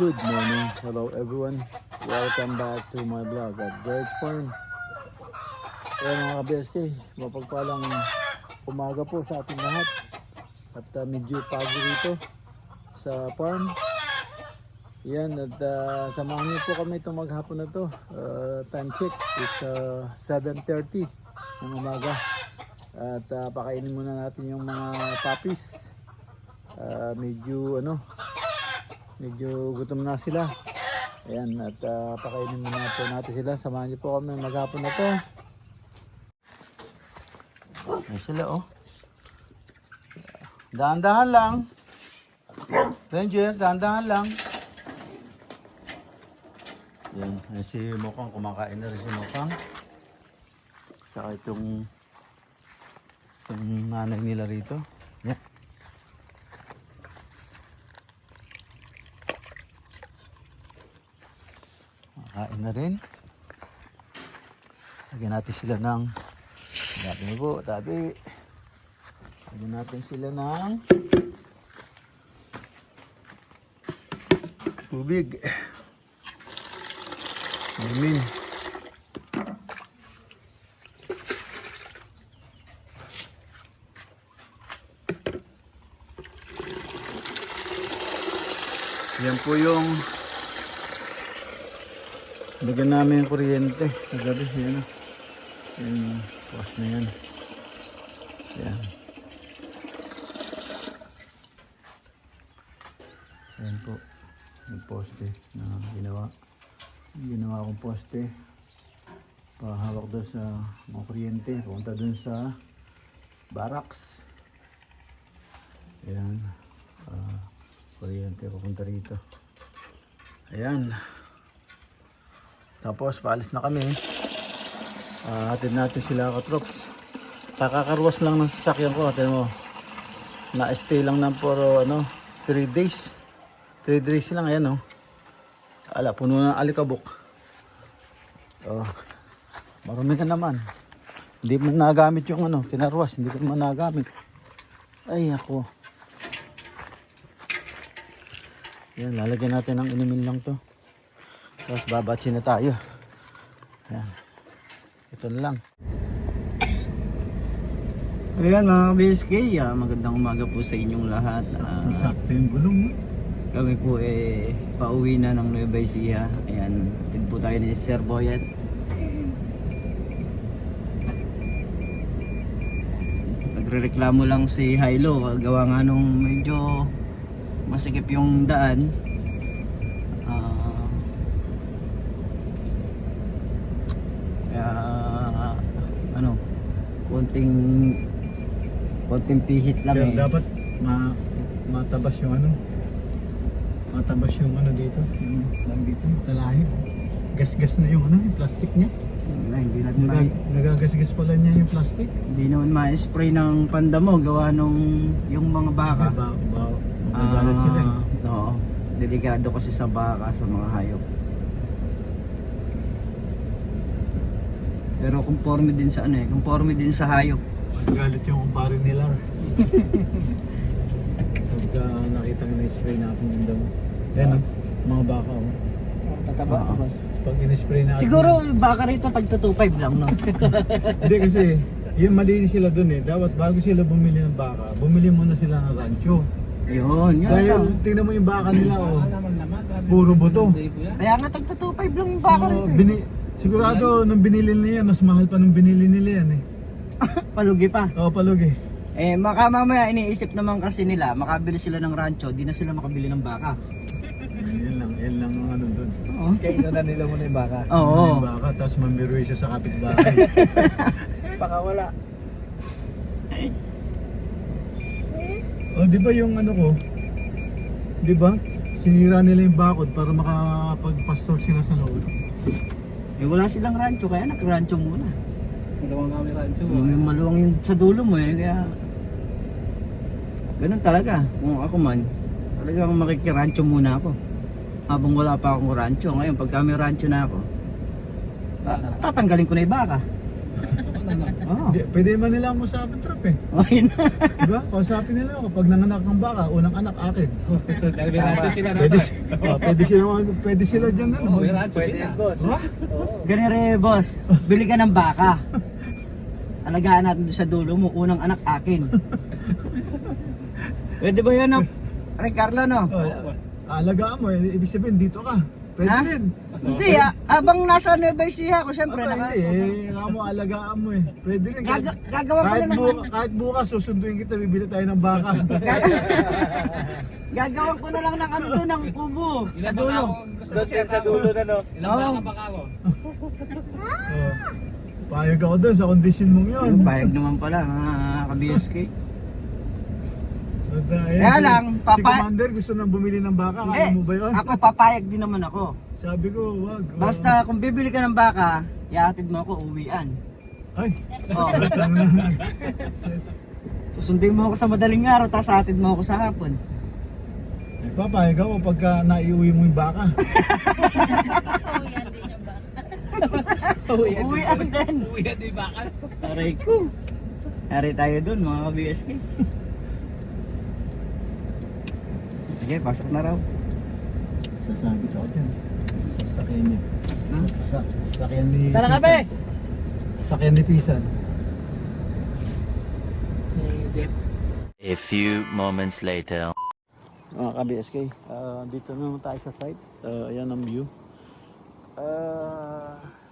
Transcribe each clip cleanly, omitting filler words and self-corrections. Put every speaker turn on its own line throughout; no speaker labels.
Good morning. Hello everyone. Welcome back to my vlog at Greg's Farm. Ayan mga ka-BSK, mapagpalang umaga po sa ating lahat. At medyo pagi rito sa farm. Yan, at samahan niyo po kami itong maghapon na to. Time check is 7:30 ng umaga. At pakainin muna natin yung mga puppies. Medyo gutom na sila. Ayan, at pakainin muna po natin sila. Samahan niyo po kami maghapon na to. Ayan sila, oh. Dahan-dahan lang. Ranger, dahan-dahan lang. Yan, si Mokang, kumakain na rin si Mokang. Saka itong nanay nila rito. Yan. Kumakain na rin. Lagyan natin sila ng lagyan po, tagi. Lagyan natin sila ng tubig. Amin. Yan po yung lagyan namin yung kuryente sa gabi. Yan o. Yan yung post na yan. Yan. Yan po. Yung poste na ginawa akong poste pahawak doon sa mga kuryente, pumunta doon sa barracks. Ayan, kuryente pupunta rito. Ayan, tapos paalis na kami. Hatid natin sila katrops. Kakakarwas lang ng sasakyan ko. Atin mo, na-stay lang ng puro 3 days. 3 days lang. Ayan, oh. Ala, puno ng alikabok. Oh, marami na naman. Hindi mo nagamit yung tinarwas. Hindi ko naman nagamit. Ay, ako. Yan, lalagyan natin ng inumin lang to. Tapos babatsin na tayo. Yan. Ito na lang.
So yan mga BSK, magandang umaga po sa inyong lahat.
Sakto yung gulong.
Kami po pauwi na ng Nueva Ecija. Ayan, tid po tayo ni Sir Boyet. Nagrereklamo lang si Hilo, gawa nga nung medyo masikip yung daan. Kaya konting pihit lang.
Dapat matabas yung matabas yung dito, lang dito, talahin. Gas-gas na yung yung plastic niya.
Hindi natin
nagagasgas pala niya yung plastic.
Hindi naman ma-spray ng pandamo gawa nung yung mga baka.
Nagalit sila.
Oo. Delikado kasi sa baka, sa mga hayop. Pero conforme din sa conforme din sa hayop.
Nagalit yung kumpare nila. Pagka nakita mo na-spray natin yung damo. Ayan mga baka
Tataba.
Pag in-spray natin.
Siguro baka rito tagto 2.5 lang, no?
Hindi kasi, yung mali sila dun Dapat bago sila bumili ng baka, bumili muna sila ng rancho.
Yun.
Dahil tingnan mo yung baka nila, puro buto.
Kaya nga tagto 2.5 lang yung baka rito.
Sigurado, nung binili nila yan, mas mahal pa nung binili nila yan
Palugi pa.
Oo, palugi.
Mamaya iniisip naman kasi nila, makabili sila ng rancho, di na sila makabili ng baka.
Yan lang ang doon.
Oo.
Kaya na nila muna yung baka.
Oo.
Yung baka, tapos mamiruisyo sa kapitbahay.
Baka wala.
Di ba yung ko? Di ba? Sinira nila yung bakod para makapagpastor sila sa loob.
Wala silang rancho, kaya nag-rancho muna.
Dalawang kami rancho.
Yung maluwang yung sa dulo mo kaya ganun talaga. Kung ako man, talagang makikirancho muna ako. Habang wala pa akong rancho, ngayon pagka may rancho na ako, tatanggalin ko na yung baka.
ano?
Oo.
Hindi, pwede man nila ang usapin trap eh.
Ayun na.
Diba? Kausapin nila ako. Pag nanganak ng baka, unang anak akin.
Dahil may rancho sila na.
Pwede sila dyan. Ano?
Oo, may rancho sila.
Diba?
Ganire, boss. Bili ka ng baka. Alagaan natin doon sa dulo mo. Unang anak akin. Pwede ba yun, no? Carlo, no?
Oh, alagaan mo, ibig sabihin dito ka. Pwede
Ha?
rin.
Hindi, abang nasa Nueva Ecija ako, syempre.
Aba, hindi nga mo alagaan mo eh. Pwede rin.
Gagawa ko na ng...
Kahit bukas susunduin kita, bibili tayo ng baka.
Gagawan ko na lang ng ano to, ng kubo. Sa dulo.
Doon yan sa dulo na no. Ilang
Oo.
baka pa ka mo?
Oh. Payag ako doon sa kondisyon mong yun.
Bayag naman pala, mga ka-BSK.
Kaya
lang,
si Commander gusto nang bumili ng baka, kaya mo ba yun?
Ako papayag din naman ako.
Sabi ko, wag.
Basta kung bibili ka ng baka, ihatid mo ako uwian.
Ay,
Oo.
lang na.
Susundin mo ako sa madaling araw, tapos hatid mo ako sa hapon.
Papayag ako pagka naiuwi mo yung baka.
Uwian din.
Uwian din baka.
Aray ko. Aray tayo dun, mga ka-BSK. Sige, pasok na raw.
Sasabit ako dyan. Sasakyan ni... Sasakyan ni...
Tara
Pisan.
kami!
Sasakyan ni Pisan.
A few moments later.
Mga ka-BSK, dito naman tayo sa site. Ayan ang view.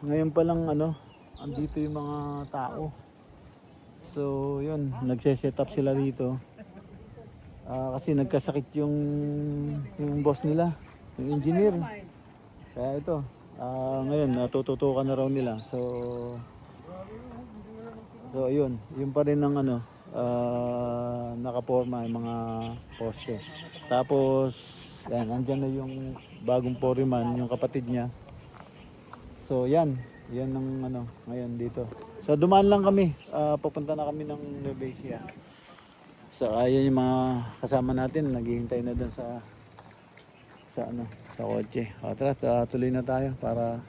Ngayon pa lang andito yung mga tao. So yun, nagse-set up sila dito. Kasi nagkasakit yung boss nila, yung engineer. Kaya ito, ngayon natututukan na raw nila. So yun pa rin ng nakaporma yung mga poste. Tapos yan, andyan na yung bagong foreman, yung kapatid niya. So yan ang ngayon dito. So dumaan lang kami, papunta na kami ng Nueva Ecija. So ayan yung mga kasama natin, naghihintay na doon sa kotse. Tara, tuloy na tayo para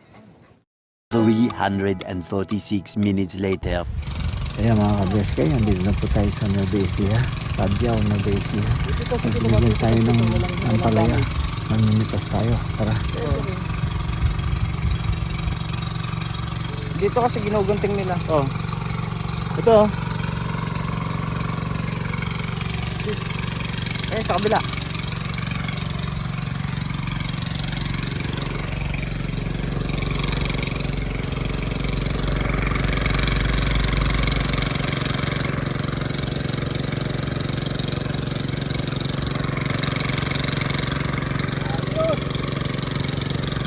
346 minutes later.
ayan mga ka-BSK, andito na po tayo sa Nueva Ecija. Padyaw, Nueva Ecija. Nagbigyan tayo ng palaya. Mamimitas tayo. Tara.
Dito kasi ginugunting nila.
Oh. Ito.
Sa kabila.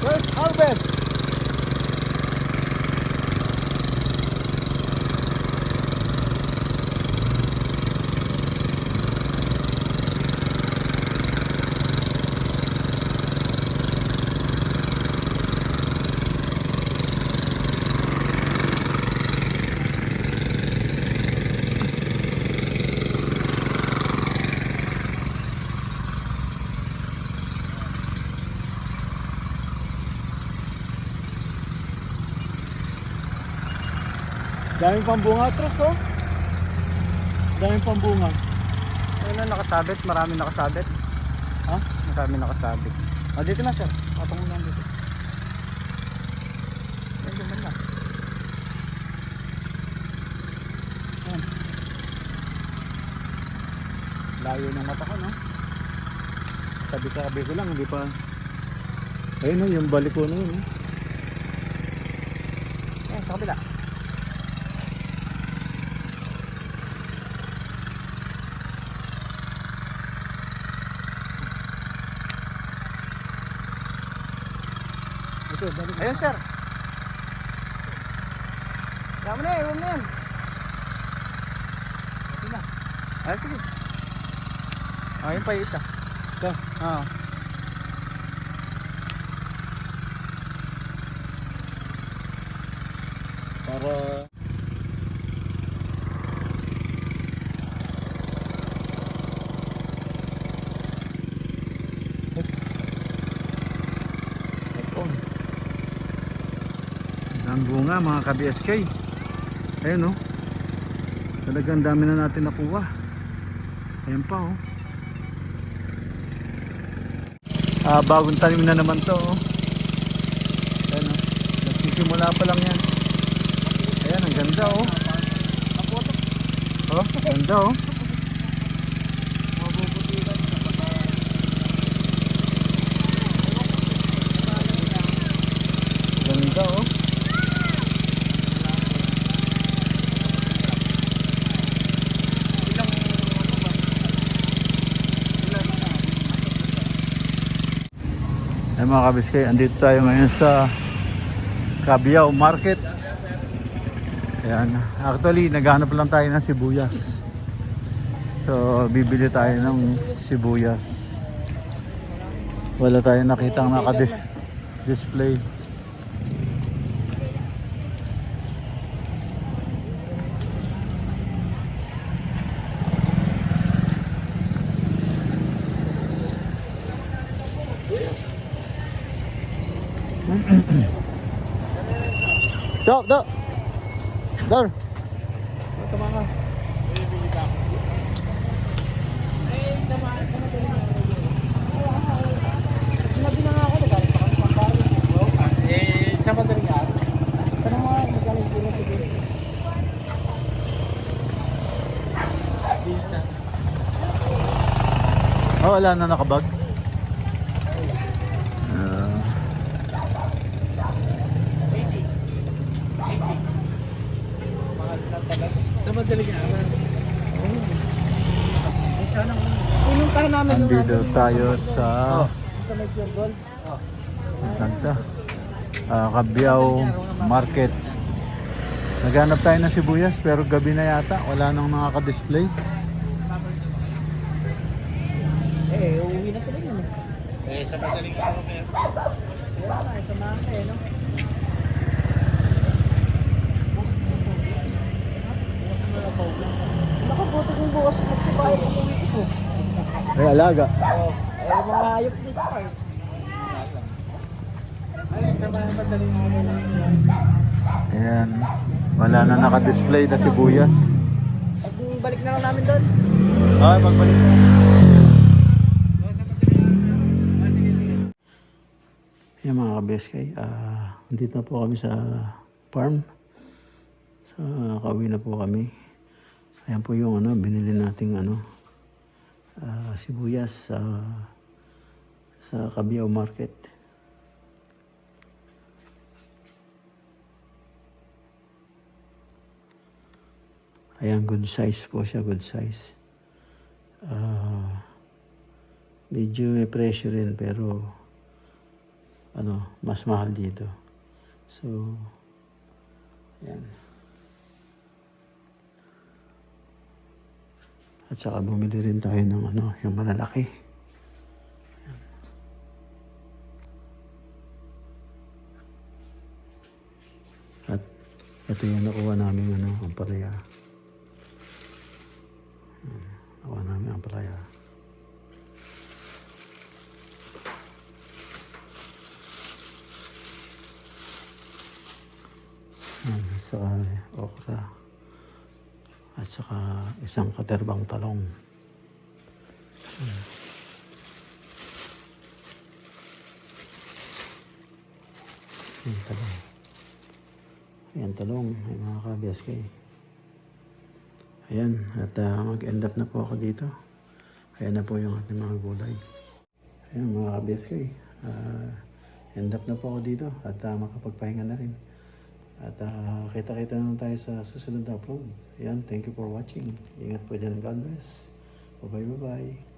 First harvest. Daming pambunga, Tros, oh. Daming pambunga.
Ayun na, nakasabit. Marami nakasabit.
Ha?
Marami nakasabit.
Dito na, sir. Patong mo lang dito.
Ayun, man na.
Ayan. Layo ng mata ko, no? Tabi ko lang, hindi pa. Ayun, no, yung balik ko na yun, eh.
Sa kabila.
Ito, balik.
Ayun, sir. Tama na eh, huwag na yan.
Ito na.
Sige. Ayun pa yung isa.
Ito.
Oo.
Para... Ang bunga mga ka-BSK. Ayan oh. Talagang dami na natin nakuha. Ayan pa oh. Bagong tanim na naman to oh. Ayan oh. Nagsisimula pa lang yan. Ayan, ang ganda oh. Oh, ganda oh. Ganda oh. Ay mga kabiskay, andito tayo ngayon sa Cabiao Market. Ayan. Actually, naghahanap lang tayo ng sibuyas. So, bibili tayo ng sibuyas. Wala tayong nakitang naka-display. Dok, dok. Dar. Tama ka.
Sinabi na nga ako, nagalit pa kami sa pare. Siya pa rin nga. Tanong mo, magaling po na sige.
Oh, wala na nakabag.
Namadali nga. Sana mo. Pinuntahan namin yung
Andito tayo sa
sa Major Gold.
Tanta. Cabiao Market. Naghanap tayo ng sibuyas pero gabi na yata. Wala nang nakaka-display.
Uuwi na sila yun. Sa madaling araw kaya. Kaya tayo, samahan kayo, no? Nakabuto kong bukas magsibahay ang uwi ko.
May alaga.
Mga hayop din sa park. Ay, naman madaling araw lang yun.
Ayan. Wala na nakadisplay na sibuyas.
Balik na lang namin doon.
Ah, magbalik na. Ayan mga kabeskay. Andito na po kami sa farm. Kauwi na po kami. Ayan po yung binili nating sibuyas sa Cabiao Market. Ayan, good size po siya, good size. Medyo may presyo rin pero mas mahal dito. So, ayan. At saka bumili rin tayo ng yung malalaki. Ayan. At ito yung nakuha namin ang palaya. Nakuha namin ang palaya. Saka okra. At saka isang katerbang talong. Ayan talong. Ayan talong. Ay mga ka-BSK. Ayan. At mag-end up na po ako dito. Ayan na po yung ating mga gulay. Ayan mga ka-BSK. End up na po ako dito. At makapagpahinga na rin. At kita-kita naman tayo sa susunod na upload. Ayan, thank you for watching. Ingat po dyan. God bless. Bye-bye.